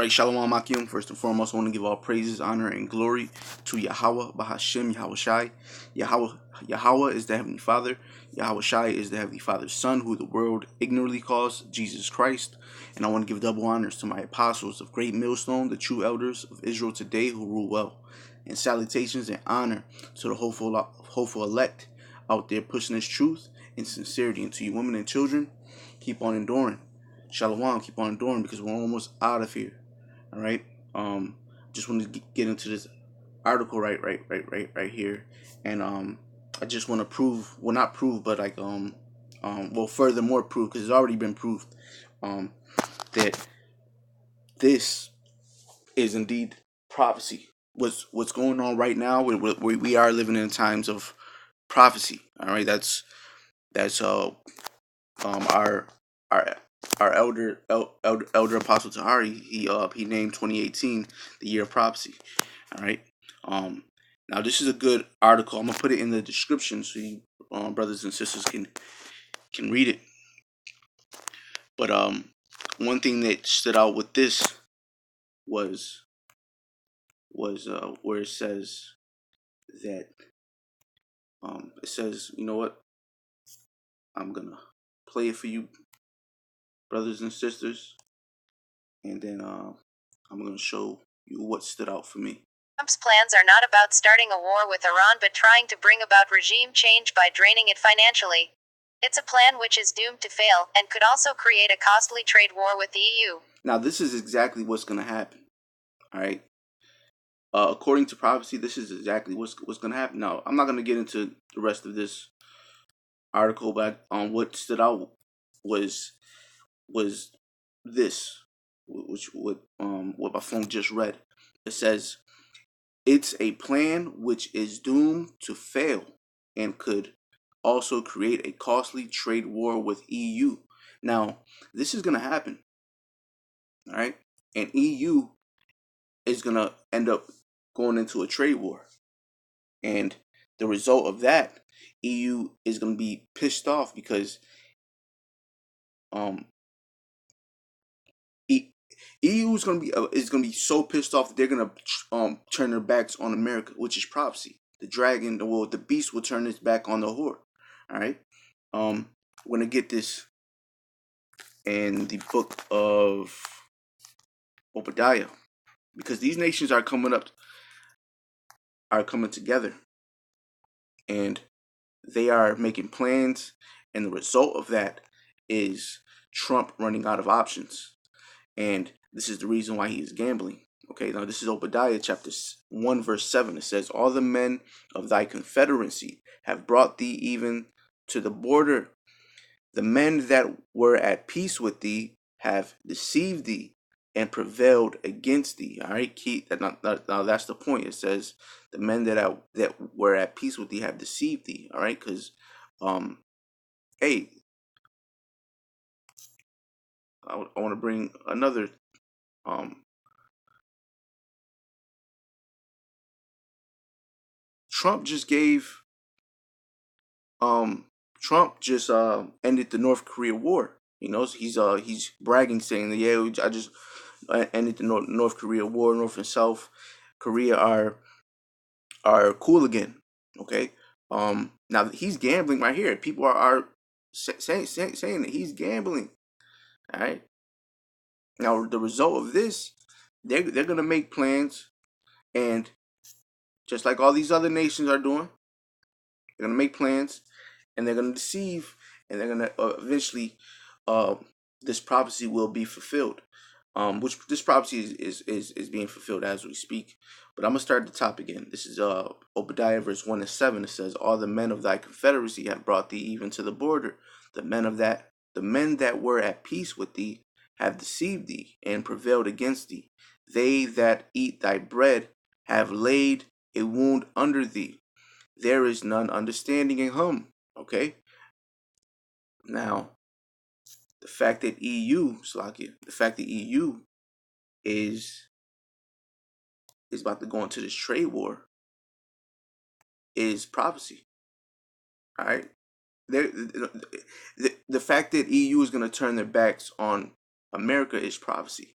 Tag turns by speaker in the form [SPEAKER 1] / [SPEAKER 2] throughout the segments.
[SPEAKER 1] Right, Shalom Akim. First and foremost, I want to give all praises, honor, and glory to Yahweh, Bahashem, Yahweh Shai. Yahweh is the Heavenly Father. Yahweh Shai is the Heavenly Father's Son, who the world ignorantly calls Jesus Christ. And I want to give double honors to my apostles of Great Millstone, the true elders of Israel today who rule well. And salutations and honor to the hopeful elect out there pushing this truth and sincerity. And to you women and children, keep on enduring. Shalom, keep on enduring because we're almost out of here. All right. Just want to get into this article right here, and I just want to prove, well, not prove, but like furthermore prove, because it's already been proved, that this is indeed prophecy. What's going on right now? We are living in times of prophecy. All right. That's our elder apostle Tahari, he named 2018 the year of prophecy. All right. Now this is a good article. I'm gonna put it in the description so you brothers and sisters can read it. But one thing that stood out with this was where it says that it says, you know what? I'm gonna play it for you, brothers and sisters, and then I'm going to show you what stood out for me.
[SPEAKER 2] Trump's plans are not about starting a war with Iran but trying to bring about regime change by draining it financially. It's a plan which is doomed to fail and could also create a costly trade war with the EU.
[SPEAKER 1] Now, this is exactly what's going to happen. All right. According to prophecy, this is exactly what's going to happen. Now, I'm not going to get into the rest of this article, but what stood out was this, what my phone just read. It says, it's a plan which is doomed to fail and could also create a costly trade war with EU. Now, this is going to happen. All right. And EU is going to end up going into a trade war. And the result of that, EU is going to be pissed off because EU is going to be so pissed off that they're going to turn their backs on America, which is prophecy. The dragon, the beast will turn its back on the whore. All right. We're going to get this in the book of Obadiah, because these nations are coming together, and they are making plans, and the result of that is Trump running out of options, and this is the reason why he is gambling. Okay, now this is Obadiah chapter 1 verse 7. It says, all the men of thy confederacy have brought thee even to the border. The men that were at peace with thee have deceived thee and prevailed against thee. All right, now that's the point. It says the men that were at peace with thee have deceived thee. All right, because hey, I want to bring another Trump just ended the North Korea war. You know, he's bragging, saying that, yeah, I just ended the North Korea war. North and South Korea are cool again. Okay. Now he's gambling right here. People are saying that he's gambling. All right. Now the result of this, they're gonna make plans, and just like all these other nations are doing, they're gonna make plans, and they're gonna deceive, and they're gonna eventually, this prophecy will be fulfilled. Which this prophecy is being fulfilled as we speak. But I'm gonna start at the top again. This is Obadiah verse 1 and 7. It says, all the men of thy confederacy have brought thee even to the border. The men that were at peace with thee have deceived thee and prevailed against thee. They that eat thy bread have laid a wound under thee. There is none understanding in him. Okay. Now, the fact that EU is about to go into this trade war is prophecy. All right. The fact that EU is going to turn their backs on America is prophecy.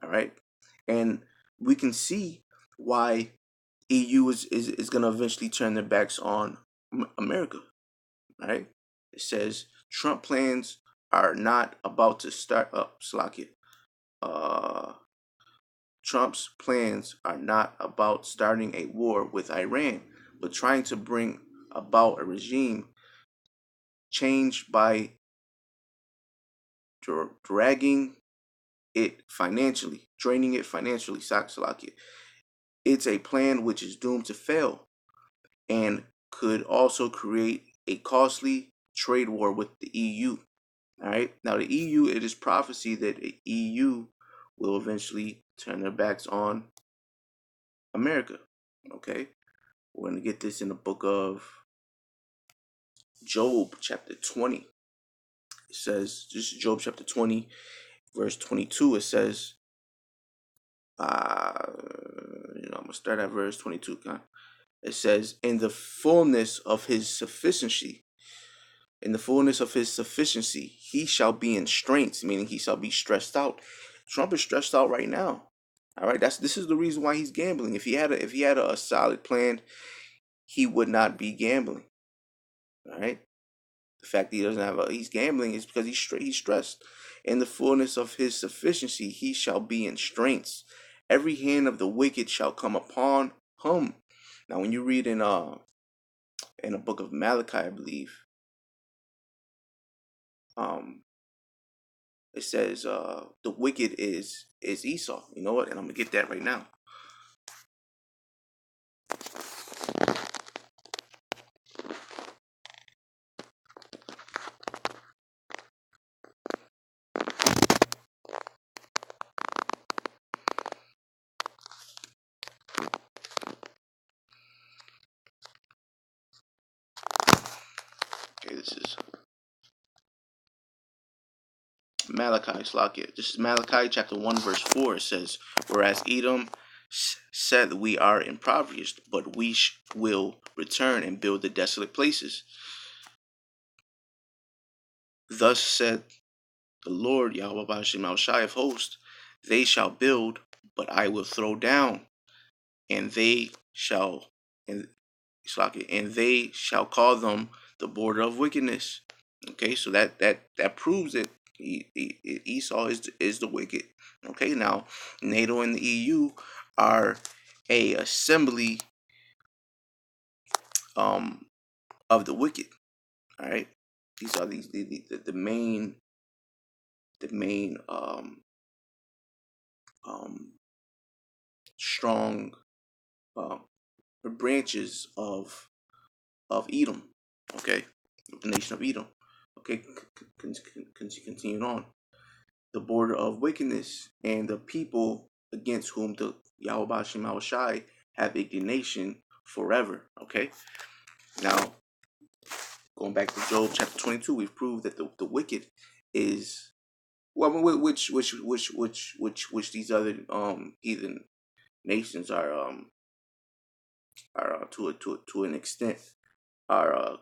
[SPEAKER 1] All right. And we can see why EU is going to eventually turn their backs on America, right? It says Trump plans are not about to start up, Slovakia. Trump's plans are not about starting a war with Iran, but trying to bring about a regime change by dragging it financially, draining it financially, Slovakia. It's a plan which is doomed to fail and could also create a costly trade war with the EU. All right. Now, the EU, it is prophecy that the EU will eventually turn their backs on America. Okay. We're going to get this in the book of Job, chapter 20. It says, this is Job chapter 20, verse 22. It says, I'm going to start at verse 22. It says, in the fullness of his sufficiency, he shall be in strength, meaning he shall be stressed out. Trump is stressed out right now. All right, this is the reason why he's gambling. If he had a solid plan, he would not be gambling. All right, the fact that he's gambling is because he's stressed. In the fullness of his sufficiency, he shall be in strength. Every hand of the wicked shall come upon him. Now, when you read in a book of Malachi, I believe, it says the wicked is Esau. You know what? And I'm gonna get that right now. Okay, this is Malachi, Slakia. This is Malachi chapter 1, verse 4. It says, whereas Edom said we are impoverished, but we will return and build the desolate places. Thus said the Lord, Yahweh Ba'ashem Al-Shai of hosts, they shall build, but I will throw down, and they shall call them the border of wickedness. Okay, so that proves that Esau is the wicked. Okay, now NATO and the EU are a assembly of the wicked. All right, these are the main strong branches of Edom. Okay, the nation of Edom. Okay, continuing on. The border of wickedness and the people against whom the Yahweh Ba'ashem Shai have indignation forever. Okay, now going back to Job chapter 22, we've proved that the wicked is which these other heathen nations are to an extent are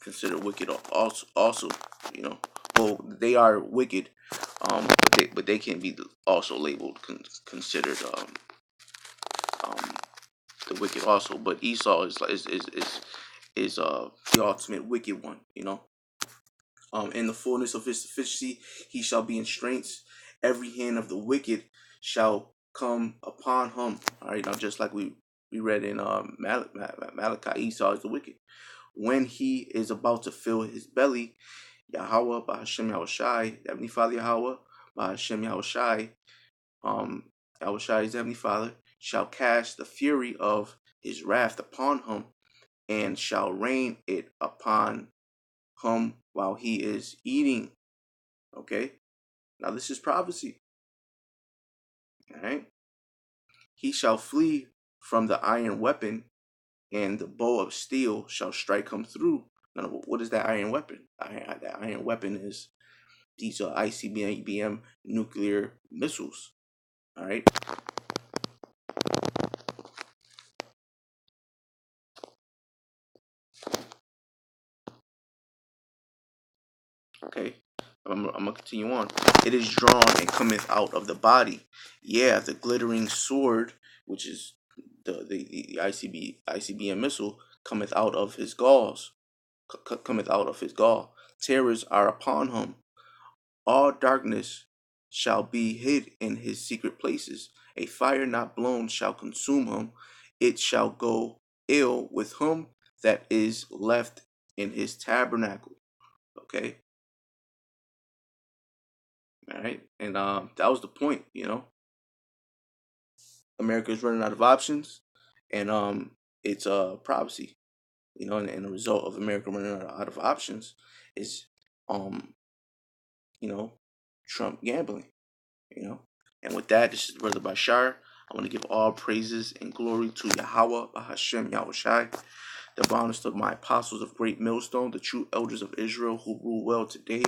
[SPEAKER 1] considered wicked also, you know. Well, they are wicked, but they can be also labeled considered the wicked also. But Esau is the ultimate wicked one, you know. In the fullness of his sufficiency, he shall be in strength. Every hand of the wicked shall come upon him. All right, now just like we read in Malachi, Esau is the wicked. When he is about to fill his belly, Yahweh Ba'ashem Yahushai, Heavenly Father Yahweh Ba'ashem Yahushai, Yahushai is Heavenly Father, shall cast the fury of his wrath upon him, and shall rain it upon him while he is eating. Okay, now this is prophecy. All right, he shall flee from the iron weapon, and the bow of steel shall strike him through. Now, what is that iron weapon? That iron weapon is these ICBM nuclear missiles. All right. Okay. I'm gonna continue on. It is drawn and cometh out of the body. Yeah, the glittering sword, which is the ICBM missile, cometh out of his galls. Cometh out of his gall. Terrors are upon him. All darkness shall be hid in his secret places. A fire not blown shall consume him. It shall go ill with him that is left in his tabernacle. Okay. All right. And that was the point, America is running out of options, and it's a prophecy, and the result of America running out of options is um, you know, Trump gambling, you know. And with that, this is Brother Bashar. I want to give all praises and glory to Yahweh, Bahashem, Yahushai, the bonest of my apostles of great millstone, the true elders of Israel who rule well today,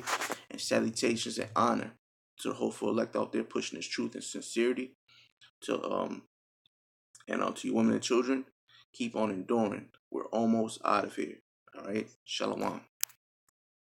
[SPEAKER 1] and salutations and honor to the hopeful elect out there pushing this truth and sincerity. To to you women and children, keep on enduring. We're almost out of here. All right, Shalom.